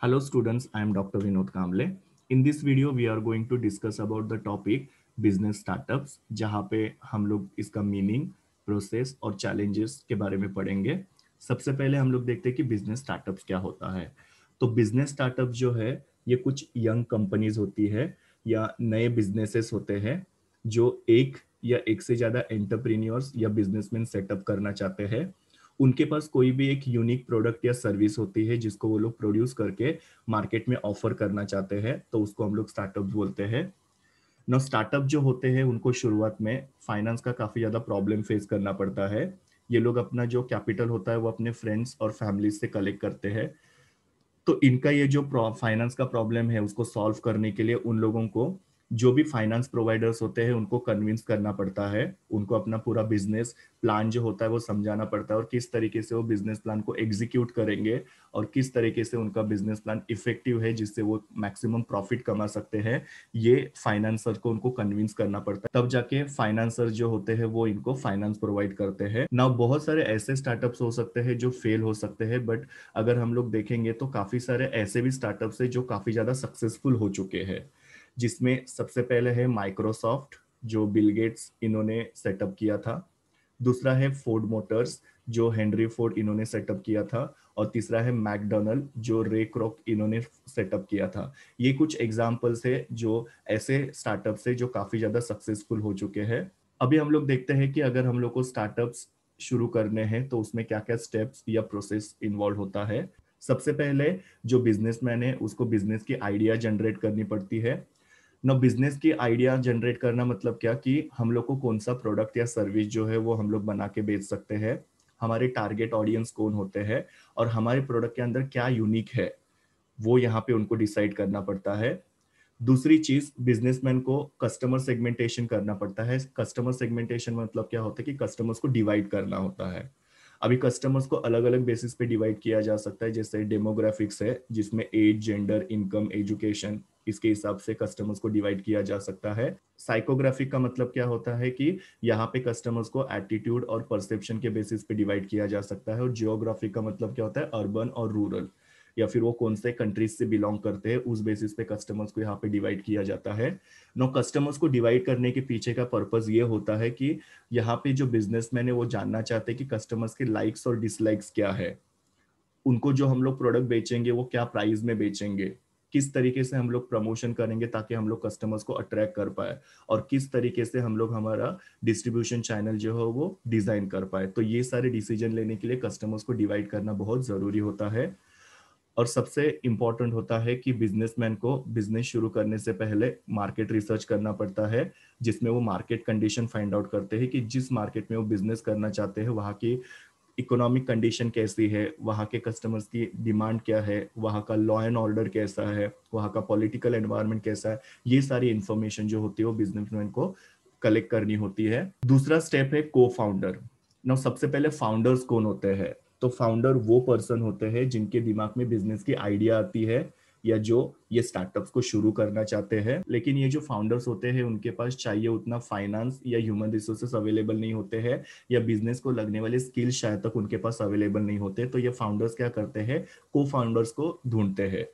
Hello students, I am Dr. Vinod Kamble. In this video, we are going to discuss about the topic business startups, जहाँ पे हम लोग इसका meaning, process और challenges के बारे में पढ़ेंगे। सबसे पहले हम लोग देखते हैं कि बिजनेस स्टार्टअप्स क्या होता है। तो बिजनेस स्टार्टअप जो है, ये कुछ यंग कंपनीज होती है या नए बिजनेसेस होते हैं जो एक या एक से ज्यादा एंटरप्रेन्योर्स या बिजनेसमैन सेटअप करना चाहते हैं। उनके पास कोई भी एक यूनिक प्रोडक्ट या सर्विस होती है जिसको वो लोग प्रोड्यूस करके मार्केट में ऑफर करना चाहते हैं, तो उसको हम लोग स्टार्टअप बोलते हैं। ना स्टार्टअप जो होते हैं उनको शुरुआत में फाइनेंस का काफी ज्यादा प्रॉब्लम फेस करना पड़ता है। ये लोग अपना जो कैपिटल होता है वो अपने फ्रेंड्स और फैमिली से कलेक्ट करते हैं। तो इनका ये जो फाइनेंस का प्रॉब्लम है उसको सॉल्व करने के लिए उन लोगों को जो भी फाइनेंस प्रोवाइडर्स होते हैं उनको कन्विंस करना पड़ता है। उनको अपना पूरा बिजनेस प्लान जो होता है वो समझाना पड़ता है और किस तरीके से वो बिजनेस प्लान को एग्जीक्यूट करेंगे और किस तरीके से उनका बिजनेस प्लान इफेक्टिव है जिससे वो मैक्सिमम प्रॉफिट कमा सकते हैं। ये फाइनेंसर को उनको कन्विंस करना पड़ता है, तब जाके फाइनेंसर जो होते हैं वो इनको फाइनेंस प्रोवाइड करते हैं ना। बहुत सारे ऐसे स्टार्टअप्स हो सकते हैं जो फेल हो सकते हैं, बट अगर हम लोग देखेंगे तो काफी सारे ऐसे भी स्टार्टअप्स हैं जो काफी ज्यादा सक्सेसफुल हो चुके हैं। जिसमें सबसे पहले है माइक्रोसॉफ्ट, जो बिल गेट्स इन्होंने सेटअप किया था। दूसरा है फोर्ड मोटर्स, जो हेनरी फोर्ड इन्होंने सेटअप किया था। और तीसरा है मैकडोनल्ड, जो रे क्रोक इन्होंने सेटअप किया था। ये कुछ एग्जांपल्स है जो ऐसे स्टार्टअप्स है जो काफी ज्यादा सक्सेसफुल हो चुके हैं। अभी हम लोग देखते हैं कि अगर हम लोग को स्टार्टअप्स शुरू करने हैं तो उसमें क्या क्या स्टेप्स या प्रोसेस इन्वॉल्व होता है। सबसे पहले जो बिजनेसमैन है उसको बिजनेस की आइडिया जनरेट करनी पड़ती है ना। बिजनेस की आइडिया जनरेट करना मतलब क्या कि हम लोग को कौन सा प्रोडक्ट या सर्विस जो है वो हम लोग बना के बेच सकते हैं, हमारे टारगेट ऑडियंस कौन होते हैं और हमारे प्रोडक्ट के अंदर क्या यूनिक है, वो यहाँ पे उनको डिसाइड करना पड़ता है। दूसरी चीज, बिजनेसमैन को कस्टमर सेगमेंटेशन करना पड़ता है। कस्टमर सेगमेंटेशन मतलब क्या होता है कि कस्टमर्स को डिवाइड करना होता है। अभी कस्टमर्स को अलग अलग बेसिस पे डिवाइड किया जा सकता है, जैसे डेमोग्राफिक्स है जिसमें एज, जेंडर, इनकम, एजुकेशन, इसके हिसाब से कस्टमर्स को डिवाइड किया जा सकता है। साइकोग्राफिक का मतलब क्या होता है कि यहाँ पे कस्टमर्स को एटीट्यूड और परसेप्शन के बेसिस पे डिवाइड किया जा सकता है। और जियोग्राफिक का मतलब क्या होता है, अर्बन और रूरल, या फिर वो कौन से कंट्रीज से बिलोंग करते हैं उस बेसिस पे कस्टमर्स को यहाँ पे डिवाइड किया जाता है। नो, कस्टमर्स को डिवाइड करने के पीछे का पर्पस ये होता है कि यहाँ पे जो बिजनेसमैन है वो जानना चाहते हैं कि कस्टमर्स के लाइक्स और डिसलाइक्स क्या है। उनको जो हम लोग प्रोडक्ट बेचेंगे वो क्या प्राइस में बेचेंगे, किस तरीके से हम लोग प्रमोशन करेंगे ताकि हम लोग कस्टमर्स को अट्रैक्ट कर पाए, और किस तरीके से हम लोग हमारा डिस्ट्रीब्यूशन चैनल जो है वो डिजाइन कर पाए। तो ये सारे डिसीजन लेने के लिए कस्टमर्स को डिवाइड करना बहुत जरूरी होता है। और सबसे इंपॉर्टेंट होता है कि बिजनेसमैन को बिजनेस शुरू करने से पहले मार्केट रिसर्च करना पड़ता है, जिसमें वो मार्केट कंडीशन फाइंड आउट करते हैं कि जिस मार्केट में वो बिजनेस करना चाहते हैं वहाँ की इकोनॉमिक कंडीशन कैसी है, वहाँ के कस्टमर्स की डिमांड क्या है, वहाँ का लॉ एंड ऑर्डर कैसा है, वहाँ का पॉलिटिकल एनवायरनमेंट कैसा है। ये सारी इंफॉर्मेशन जो होती है वो बिजनेसमैन को कलेक्ट करनी होती है। दूसरा स्टेप है को फाउंडर। ना, सबसे पहले फाउंडर्स कौन होते हैं। तो फाउंडर वो पर्सन होते हैं जिनके दिमाग में बिजनेस की आइडिया आती है या जो ये स्टार्टअप्स को शुरू करना चाहते हैं, लेकिन ये जो फाउंडर्स होते हैं उनके पास चाहिए उतना फाइनेंस या ह्यूमन रिसोर्सेस अवेलेबल नहीं होते हैं, या बिजनेस को लगने वाले स्किल शायद तक उनके पास अवेलेबल नहीं होते। तो ये फाउंडर्स क्या करते हैं, को फाउंडर्स को ढूंढते हैं।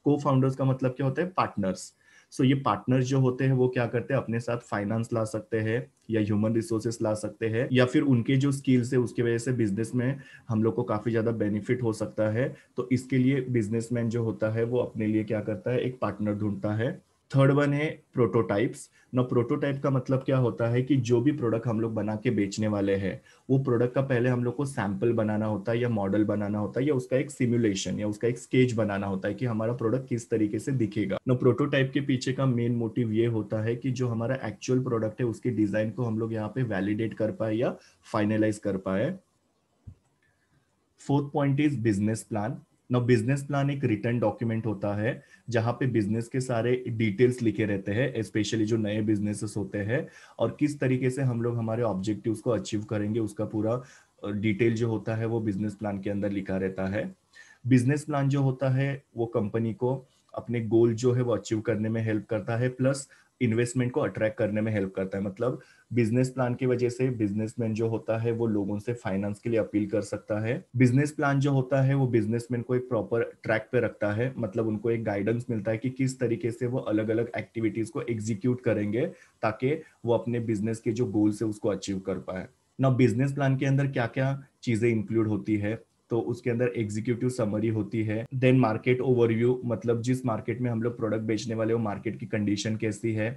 को फाउंडर्स का मतलब क्या होता है, पार्टनर्स। सो ये पार्टनर्स जो होते हैं वो क्या करते हैं, अपने साथ फाइनेंस ला सकते हैं या ह्यूमन रिसोर्सेस ला सकते हैं, या फिर उनके जो स्किल्स है उसकी वजह से बिजनेस में हम लोग को काफी ज्यादा बेनिफिट हो सकता है। तो इसके लिए बिजनेसमैन जो होता है वो अपने लिए क्या करता है, एक पार्टनर ढूंढता है। थर्ड वन है प्रोटोटाइप्स। ना, प्रोटोटाइप का मतलब क्या होता है कि जो भी प्रोडक्ट हम लोग बना के बेचने वाले हैं वो प्रोडक्ट का पहले हम लोग को सैंपल बनाना होता है या मॉडल बनाना होता है या उसका एक सिमुलेशन या उसका एक स्केच बनाना होता है कि हमारा प्रोडक्ट किस तरीके से दिखेगा। ना, प्रोटोटाइप के पीछे का मेन मोटिव ये होता है कि जो हमारा एक्चुअल प्रोडक्ट है उसके डिजाइन को हम लोग यहाँ पे वैलिडेट कर पाए या फाइनलाइज कर पाए। Fourth point is business plan. ना, बिजनेस प्लान एक रिटर्न डॉक्यूमेंट होता है जहां पे बिजनेस के सारे डिटेल्स लिखे रहते हैं, स्पेशली जो नए बिजनेसेस होते हैं, और किस तरीके से हम लोग हमारे ऑब्जेक्टिव्स को अचीव करेंगे उसका पूरा डिटेल जो होता है वो बिजनेस प्लान के अंदर लिखा रहता है। बिजनेस प्लान जो होता है वो कंपनी को अपने गोल जो है वो अचीव करने में हेल्प करता है, प्लस इन्वेस्टमेंट को अट्रैक्ट करने में हेल्प करता है। मतलब बिजनेस प्लान की वजह से बिजनेसमैन जो होता है वो लोगों से फाइनेंस के लिए अपील कर सकता है। बिजनेस प्लान जो होता है वो बिजनेसमैन को एक प्रॉपर ट्रैक पे रखता है, मतलब उनको एक गाइडेंस मिलता है कि किस तरीके से वो अलग अलग एक्टिविटीज को एग्जीक्यूट करेंगे ताकि वो अपने बिजनेस के जो गोल्स है उसको अचीव कर पाए। ना बिजनेस प्लान के अंदर क्या क्या चीजें इंक्लूड होती है, तो उसके अंदर एग्जीक्यूटिव समरी होती है, देन मार्केट ओवरव्यू, मतलब जिस मार्केट में हम लोग प्रोडक्ट बेचने वाले हो मार्केट की कंडीशन कैसी है,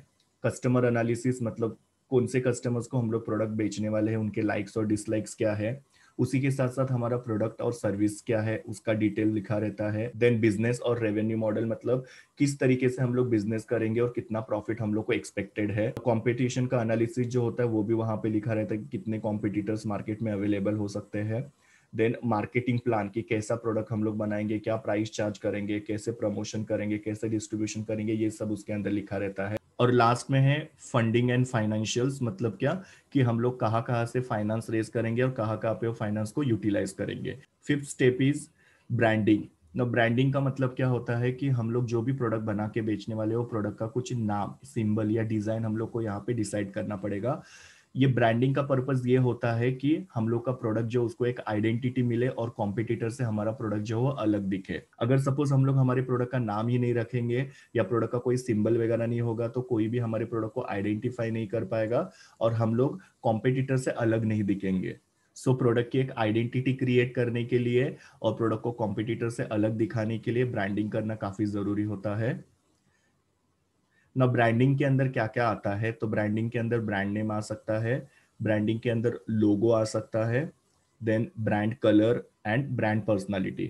कस्टमर एनालिसिस, मतलब कौन से कस्टमर्स को हम लोग प्रोडक्ट बेचने वाले हैं, उनके लाइक्स और डिसलाइक्स क्या है, उसी के साथ साथ हमारा प्रोडक्ट और सर्विस क्या है उसका डिटेल लिखा रहता है। देन बिजनेस और रेवेन्यू मॉडल, मतलब किस तरीके से हम लोग बिजनेस करेंगे और कितना प्रॉफिट हम लोग को एक्सपेक्टेड है। कंपटीशन का एनालिसिस जो होता है वो भी वहां पे लिखा रहता है कि कितने कॉम्पिटिटर्स मार्केट में अवेलेबल हो सकते हैं। देन मार्केटिंग प्लान की कैसा प्रोडक्ट हम लोग बनाएंगे, क्या प्राइस चार्ज करेंगे, कैसे प्रमोशन करेंगे, कैसे डिस्ट्रीब्यूशन करेंगे, ये सब उसके अंदर लिखा रहता है। और लास्ट में है फंडिंग एंड फाइनेंशियल्स, मतलब क्या कि हम लोग कहाँ कहाँ से फाइनेंस रेज करेंगे और कहाँ कहाँ पे फाइनेंस को यूटिलाइज करेंगे। Fifth step is branding. ना ब्रांडिंग का मतलब क्या होता है कि हम लोग जो भी प्रोडक्ट बना के बेचने वाले हो प्रोडक्ट का कुछ नाम, सिंबल या डिजाइन हम लोग को यहाँ पे डिसाइड करना पड़ेगा। ये ब्रांडिंग का पर्पस ये होता है कि हम लोग का प्रोडक्ट जो उसको एक आइडेंटिटी मिले और कॉम्पिटिटर से हमारा प्रोडक्ट जो वो अलग दिखे। अगर सपोज हम लोग हमारे प्रोडक्ट का नाम ही नहीं रखेंगे या प्रोडक्ट का कोई सिंबल वगैरह नहीं होगा तो कोई भी हमारे प्रोडक्ट को आइडेंटिफाई नहीं कर पाएगा और हम लोग कॉम्पिटिटर से अलग नहीं दिखेंगे। सो प्रोडक्ट की एक आइडेंटिटी क्रिएट करने के लिए और प्रोडक्ट को कॉम्पिटिटर से अलग दिखाने के लिए ब्रांडिंग करना काफी जरूरी होता है। ना ब्रांडिंग के अंदर क्या क्या आता है, तो ब्रांडिंग के अंदर ब्रांड नेम आ सकता है, ब्रांडिंग के अंदर लोगो आ सकता है, then brand colour and brand personality.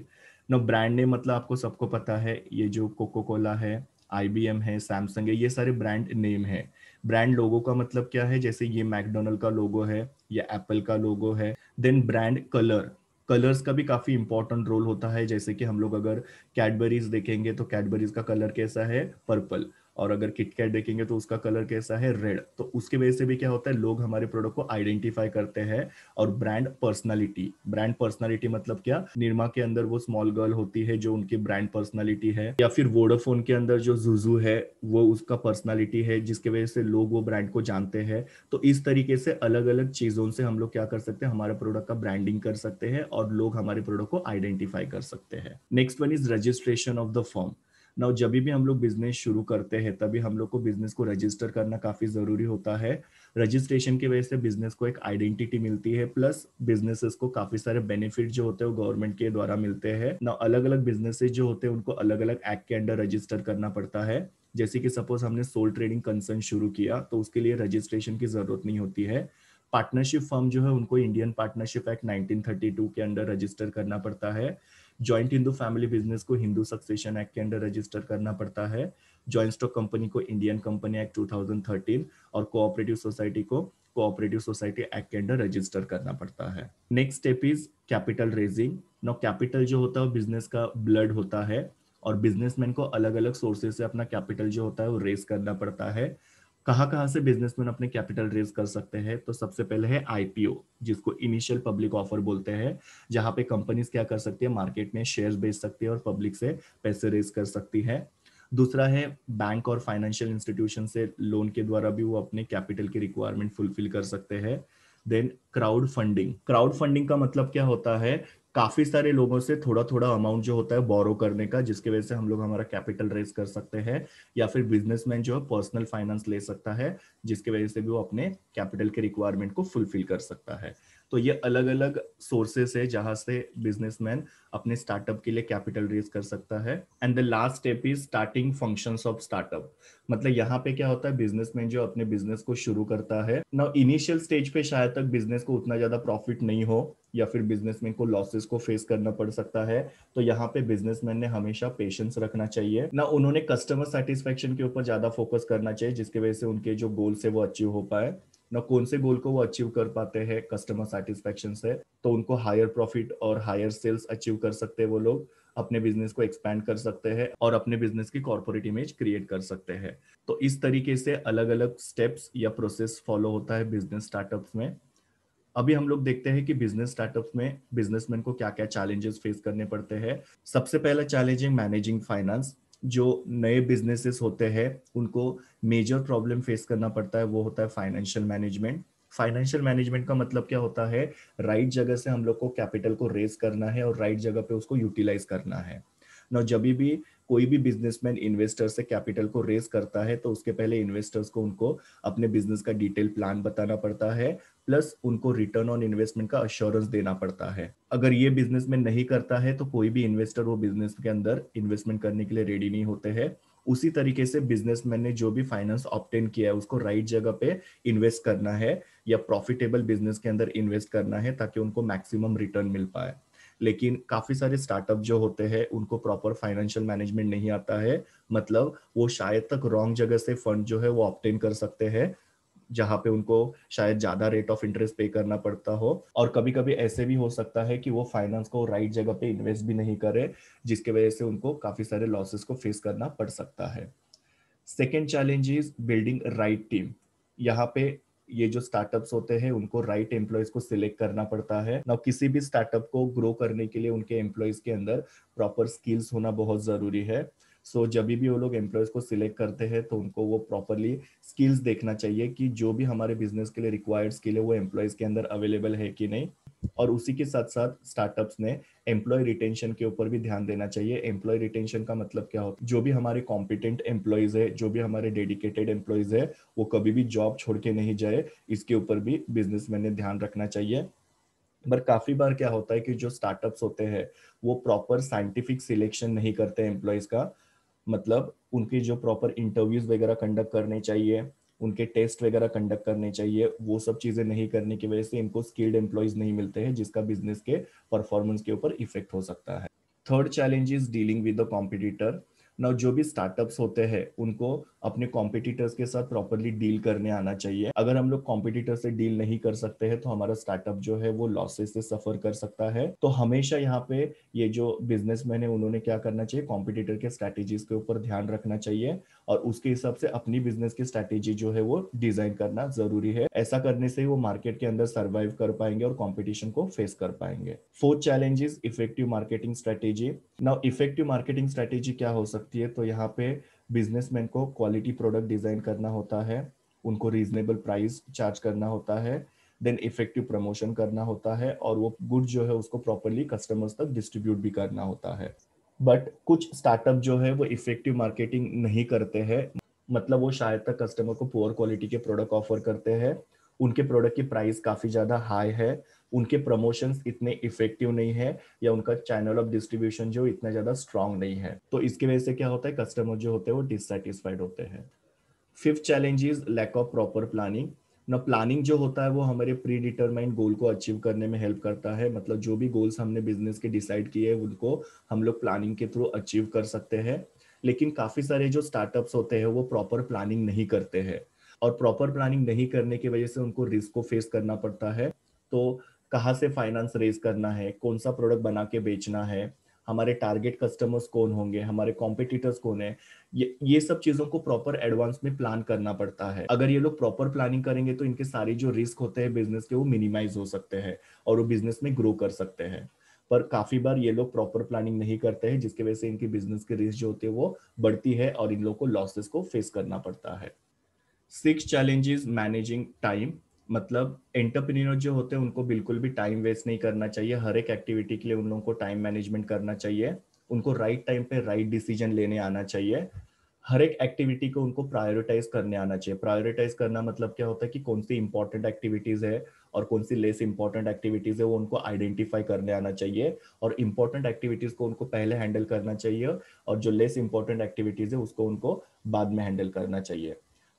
ना ब्रांड नेम मतलब आपको सबको पता है, ये जो कोको कोला है, आईबीएम है, सैमसंग है, ये सारे ब्रांड नेम है। ब्रांड लोगो का मतलब क्या है, जैसे ये मैकडोनल्ड का लोगो है या एप्पल का लोगो है। देन ब्रांड कलर, कलर्स का भी काफी इंपॉर्टेंट रोल होता है, जैसे कि हम लोग अगर कैडबरीज देखेंगे तो कैडबरीज का कलर कैसा है, पर्पल, और अगर किटकैट देखेंगे तो उसका कलर कैसा है, रेड। तो उसकी वजह से भी क्या होता है, लोग हमारे प्रोडक्ट को आइडेंटिफाई करते हैं। और ब्रांड पर्सनालिटी, ब्रांड पर्सनालिटी मतलब क्या, निरमा के अंदर वो स्मॉल गर्ल होती है जो उनकी ब्रांड पर्सनालिटी है, या फिर वोडाफोन के अंदर जो जुजू है वो उसका पर्सनालिटी है जिसकी वजह से लोग वो ब्रांड को जानते हैं। तो इस तरीके से अलग अलग चीजों से हम लोग क्या कर सकते हैं, हमारे प्रोडक्ट का ब्रांडिंग कर सकते हैं और लोग हमारे प्रोडक्ट को आइडेंटिफाई कर सकते हैं। Next one is registration of the firm. Now जब भी हम लोग बिजनेस शुरू करते हैं तभी हम लोग को बिजनेस को रजिस्टर करना काफी जरूरी होता है। रजिस्ट्रेशन की वजह से बिजनेस को एक आइडेंटिटी मिलती है, प्लस बिजनेसेस को काफी सारे बेनिफिट जो होते हैं वो गवर्नमेंट के द्वारा मिलते हैं ना। अलग अलग बिजनेसेस जो होते हैं उनको अलग अलग एक्ट के अंडर रजिस्टर करना पड़ता है। जैसे कि सपोज हमने सोल ट्रेडिंग कंसर्न शुरू किया तो उसके लिए रजिस्ट्रेशन की जरूरत नहीं होती है। पार्टनरशिप फर्म जो है उनको इंडियन पार्टनरशिप एक्ट 1932 के अंडर रजिस्टर करना पड़ता है। जॉइंट हिंदू फैमिली बिजनेस को हिंदू सक्सेशन एक्ट के अंडर रजिस्टर करना पड़ता है। जॉइंट स्टॉक कंपनी को इंडियन कंपनी एक्ट 2013 और कोऑपरेटिव सोसाइटी को कोऑपरेटिव सोसाइटी एक्ट के अंडर रजिस्टर करना पड़ता है। Next step is capital raising. No capital जो होता है वो बिजनेस का ब्लड होता है और बिजनेसमैन को अलग अलग सोर्सेज से अपना कैपिटल जो होता है वो रेज करना पड़ता है। कहाँ कहाँ से बिजनेसमैन अपने कैपिटल रेज कर सकते हैं, तो सबसे पहले है आईपीओ, जिसको इनिशियल पब्लिक ऑफर बोलते हैं, जहां पे कंपनीज क्या कर सकती है, मार्केट में शेयर्स बेच सकती है और पब्लिक से पैसे रेज कर सकती है। दूसरा है बैंक और फाइनेंशियल इंस्टीट्यूशन से लोन के द्वारा भी वो अपने कैपिटल की रिक्वायरमेंट फुलफिल कर सकते हैं। Then crowd funding, crowd funding का मतलब क्या होता है, काफी सारे लोगों से थोड़ा थोड़ा अमाउंट जो होता है बोरो करने का, जिसकी वजह से हम लोग हमारा कैपिटल रेज कर सकते हैं। या फिर बिजनेसमैन जो है पर्सनल फाइनेंस ले सकता है जिसकी वजह से भी वो अपने कैपिटल के रिक्वायरमेंट को फुलफिल कर सकता है। तो ये अलग अलग सोर्सेस है जहां से बिजनेसमैन अपने स्टार्टअप के लिए कैपिटल रेज कर सकता है। And the last step is starting functions of startup. मतलब यहाँ पे क्या होता है, बिजनेसमैन जो अपने बिजनेस को शुरू करता है ना, इनिशियल स्टेज पे शायद तक बिजनेस को उतना ज्यादा प्रॉफिट नहीं हो या फिर बिजनेसमैन को लॉसेस को फेस करना पड़ सकता है। तो यहाँ पे बिजनेसमैन ने हमेशा पेशेंस रखना चाहिए ना, उन्होंने कस्टमर सेटिस्फेक्शन के ऊपर ज्यादा फोकस करना चाहिए जिसकी वजह से उनके जो गोल्स है वो अचीव हो पाए ना। कौन से गोल को वो अचीव कर पाते हैं कस्टमर सेटिस्फेक्शन से, तो उनको हायर प्रॉफिट और हायर सेल्स अचीव कर सकते हैं, वो लोग अपने बिजनेस को एक्सपैंड कर सकते हैं और अपने बिजनेस की कॉर्पोरेट इमेज क्रिएट कर सकते हैं। तो इस तरीके से अलग अलग स्टेप्स या प्रोसेस फॉलो होता है बिजनेस स्टार्टअप्स में। अभी हम लोग देखते हैं कि बिजनेस स्टार्टअप्स में बिजनेसमैन को क्या क्या चैलेंजेस फेस करने पड़ते हैं। सबसे पहला चैलेंज है मैनेजिंग फाइनेंस। जो नए बिजनेसेस होते हैं उनको मेजर प्रॉब्लम फेस करना पड़ता है, वो होता है फाइनेंशियल मैनेजमेंट। फाइनेंशियल मैनेजमेंट का मतलब क्या होता है, राइट जगह से हम लोग को कैपिटल को रेज करना है और राइट जगह पे उसको यूटिलाइज करना है। ना जब भी कोई भी बिजनेसमैन इन्वेस्टर से कैपिटल को रेज करता है तो उसके पहले इन्वेस्टर्स को उनको अपने बिजनेस का डिटेल प्लान बताना पड़ता है, प्लस उनको रिटर्न ऑन इन्वेस्टमेंट का अश्योरेंस देना पड़ता है। अगर ये बिजनेसमैन नहीं करता है तो कोई भी इन्वेस्टर वो बिजनेस के अंदर इन्वेस्टमेंट करने के लिए रेडी नहीं होते हैं। उसी तरीके से बिजनेसमैन ने जो भी फाइनेंस ऑब्टेन किया है उसको राइट जगह पे इन्वेस्ट करना है या प्रॉफिटेबल बिजनेस के अंदर इन्वेस्ट करना है ताकि उनको मैक्सिमम रिटर्न मिल पाए। लेकिन काफी सारे स्टार्टअप जो होते हैं उनको प्रॉपर फाइनेंशियल मैनेजमेंट नहीं आता है, मतलब वो शायद तक रॉन्ग जगह से फंड जो है वो ऑब्टेन कर सकते हैं जहां पे उनको शायद ज्यादा रेट ऑफ इंटरेस्ट पे करना पड़ता हो, और कभी कभी ऐसे भी हो सकता है कि वो फाइनेंस को राइट जगह पे इन्वेस्ट भी नहीं करे, जिसके वजह से उनको काफी सारे लॉसेस को फेस करना पड़ सकता है। Second challenge is building right team. यहाँ पे ये जो स्टार्टअप्स होते हैं उनको राइट एम्प्लॉयज को सिलेक्ट करना पड़ता है ना। किसी भी स्टार्टअप को ग्रो करने के लिए उनके एम्प्लॉयज के अंदर प्रॉपर स्किल्स होना बहुत जरूरी है। सो जब भी वो लोग एम्प्लॉयज को सिलेक्ट करते हैं तो उनको वो प्रॉपरली स्किल्स देखना चाहिए कि जो भी हमारे बिजनेस के लिए रिक्वायर्ड स्किल है वो एम्प्लॉयज के अंदर अवेलेबल है कि नहीं। और उसी के साथ साथ स्टार्टअप्स ने एम्प्लॉय रिटेंशन के ऊपर भी ध्यान देना चाहिए। एम्प्लॉय रिटेंशन का मतलब क्या होता है, जो भी हमारे कॉम्पिटेंट एम्प्लॉयज है, जो भी हमारे डेडिकेटेड एम्प्लॉयज है, वो कभी भी जॉब छोड़ के नहीं जाए, इसके ऊपर भी बिजनेसमैन ने ध्यान रखना चाहिए। पर काफी बार क्या होता है कि जो स्टार्टअप्स होते हैं वो प्रॉपर साइंटिफिक सिलेक्शन नहीं करते एम्प्लॉयज का, मतलब उनकी जो प्रॉपर इंटरव्यूज वगैरह कंडक्ट करने चाहिए, उनके टेस्ट वगैरह कंडक्ट करने चाहिए, वो सब चीजें नहीं करने की वजह से इनको स्किल्ड एम्प्लॉयज नहीं मिलते हैं, जिसका बिजनेस के परफॉर्मेंस के ऊपर इफेक्ट हो सकता है। Third challenge is dealing with the competitor. ना जो भी स्टार्टअप्स होते हैं उनको अपने कॉम्पिटिटर्स के साथ प्रॉपरली डील करने आना चाहिए। अगर हम लोग कॉम्पिटिटर से डील नहीं कर सकते हैं तो हमारा स्टार्टअप जो है वो लॉसेस से सफर कर सकता है। तो हमेशा यहाँ पे ये जो बिजनेसमैन है उन्होंने क्या करना चाहिए, कॉम्पिटिटर के स्ट्रैटेजीज के ऊपर ध्यान रखना चाहिए और उसके हिसाब से अपनी बिजनेस की स्ट्रैटेजी जो है वो डिजाइन करना जरूरी है। ऐसा करने से ही वो मार्केट के अंदर सर्वाइव कर पाएंगे और कॉम्पिटिशन को फेस कर पाएंगे। Fourth challenge is effective marketing strategy. Now effective marketing strategy क्या हो सकती है, तो यहाँ पे बिजनेसमैन को क्वालिटी प्रोडक्ट डिजाइन करना होता है, उनको रीजनेबल प्राइस चार्ज करना होता है, देन इफेक्टिव प्रमोशन करना होता है और वो गुड जो है उसको प्रॉपरली कस्टमर्स तक डिस्ट्रीब्यूट भी करना होता है। बट कुछ स्टार्टअप जो है वो इफेक्टिव मार्केटिंग नहीं करते हैं, मतलब वो शायद तक कस्टमर को पुअर क्वालिटी के प्रोडक्ट ऑफर करते हैं, उनके प्रोडक्ट की प्राइस काफी ज्यादा हाई है, उनके प्रमोशंस इतने इफेक्टिव नहीं है या उनका चैनल ऑफ डिस्ट्रीब्यूशन जो इतना ज्यादा स्ट्रांग नहीं है, तो इसकी वजह से क्या होता है, कस्टमर जो होते हैं वो डिससेटिस्फाइड होते हैं। Fifth challenge is lack of proper planning. ना प्लानिंग जो होता है वो हमारे प्री डिटरमाइंड गोल को अचीव करने में हेल्प करता है, मतलब जो भी गोल्स हमने बिजनेस के डिसाइड किए हैं उनको हम लोग प्लानिंग के थ्रू अचीव कर सकते हैं। लेकिन काफी सारे जो स्टार्टअप्स होते हैं वो प्रॉपर प्लानिंग नहीं करते हैं और प्रॉपर प्लानिंग नहीं करने की वजह से उनको रिस्क को फेस करना पड़ता है। तो कहाँ से फाइनेंस रेज करना है, कौन सा प्रोडक्ट बना के बेचना है, हमारे टारगेट कस्टमर्स कौन होंगे, हमारे कॉम्पिटिटर्स कौन है, ये सब चीजों को प्रॉपर एडवांस में प्लान करना पड़ता है। अगर ये लोग प्रॉपर प्लानिंग करेंगे तो इनके सारी जो रिस्क होते हैं बिजनेस के वो मिनिमाइज हो सकते हैं और वो बिजनेस में ग्रो कर सकते हैं। पर काफी बार ये लोग प्रॉपर प्लानिंग नहीं करते हैं जिसकी वजह से इनकी बिजनेस की रिस्क जो होती है वो बढ़ती है और इन लोग को लॉसेस को फेस करना पड़ता है। Six challenge is managing time. मतलब एंटरप्रेन्योर जो होते हैं उनको बिल्कुल भी टाइम वेस्ट नहीं करना चाहिए, हर एक एक्टिविटी के लिए उन लोगों को टाइम मैनेजमेंट करना चाहिए, उनको राइट टाइम पे राइट डिसीजन लेने आना चाहिए, हर एक एक्टिविटी को उनको प्रायोरिटाइज करने आना चाहिए। प्रायोरिटाइज करना मतलब क्या होता है कि कौन सी इंपॉर्टेंट एक्टिविटीज है और कौन सी लेस इंपॉर्टेंट एक्टिविटीज है वो उनको आइडेंटिफाई करने आना चाहिए और इंपॉर्टेंट एक्टिविटीज को उनको पहले हैंडल करना चाहिए और जो लेस इंपॉर्टेंट एक्टिविटीज है उसको उनको बाद में हैंडल करना चाहिए।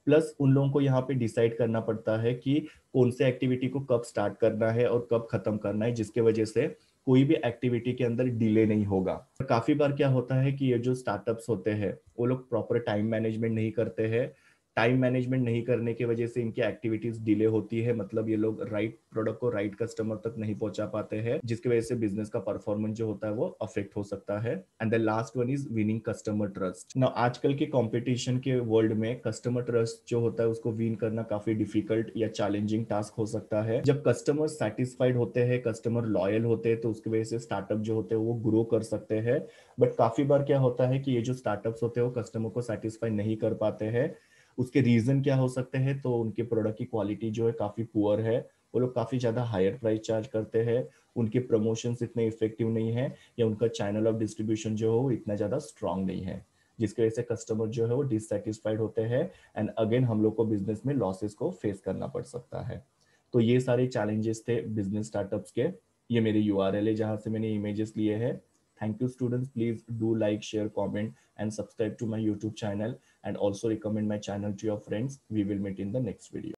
प्लस उन लोगों को यहाँ पे डिसाइड करना पड़ता है कि कौन से एक्टिविटी को कब स्टार्ट करना है और कब खत्म करना है, जिसके वजह से कोई भी एक्टिविटी के अंदर डिले नहीं होगा। काफी बार क्या होता है कि ये जो स्टार्टअप्स होते हैं वो लोग प्रॉपर टाइम मैनेजमेंट नहीं करते हैं, टाइम मैनेजमेंट नहीं करने की वजह से इनकी एक्टिविटीज डिले होती है, मतलब ये लोग राइट प्रोडक्ट को राइट कस्टमर तक नहीं पहुंचा पाते हैं, जिसकी वजह से बिजनेस का परफॉर्मेंस जो होता है वो अफेक्ट हो सकता है। And the last one is winning customer trust. Now आजकल के कंपटीशन के वर्ल्ड में कस्टमर ट्रस्ट जो होता है उसको विन करना काफी डिफिकल्ट या चैलेंजिंग टास्क हो सकता है। जब कस्टमर सेटिस्फाइड होते हैं, कस्टमर लॉयल होते हैं, तो उसकी वजह से स्टार्टअप जो होते हैं वो ग्रो कर सकते हैं। बट काफी बार क्या होता है कि ये जो स्टार्टअप्स होते हैं वो कस्टमर को सेटिस्फाई नहीं कर पाते हैं। उसके रीजन क्या हो सकते हैं, तो उनके प्रोडक्ट की क्वालिटी जो है काफी पुअर है, वो लोग काफी ज्यादा हायर प्राइस चार्ज करते हैं, उनके प्रमोशंस इतने इफेक्टिव नहीं है, या उनका चैनल ऑफ डिस्ट्रीब्यूशन जो है वो इतना ज्यादा स्ट्रांग नहीं है, जिसकी वजह से कस्टमर जो है वो डिससेटिस्फाइड होते हैं। एंड अगेन हम लोग को बिजनेस में लॉसेस को फेस करना पड़ सकता है। तो ये सारे चैलेंजेस थे बिजनेस स्टार्टअप्स के। ये मेरे यूआरएल है जहां से मैंने इमेजेस लिए हैं। Thank you students, please do like, share, comment and subscribe to my YouTube channel, and also recommend my channel to your friends. We will meet in the next video.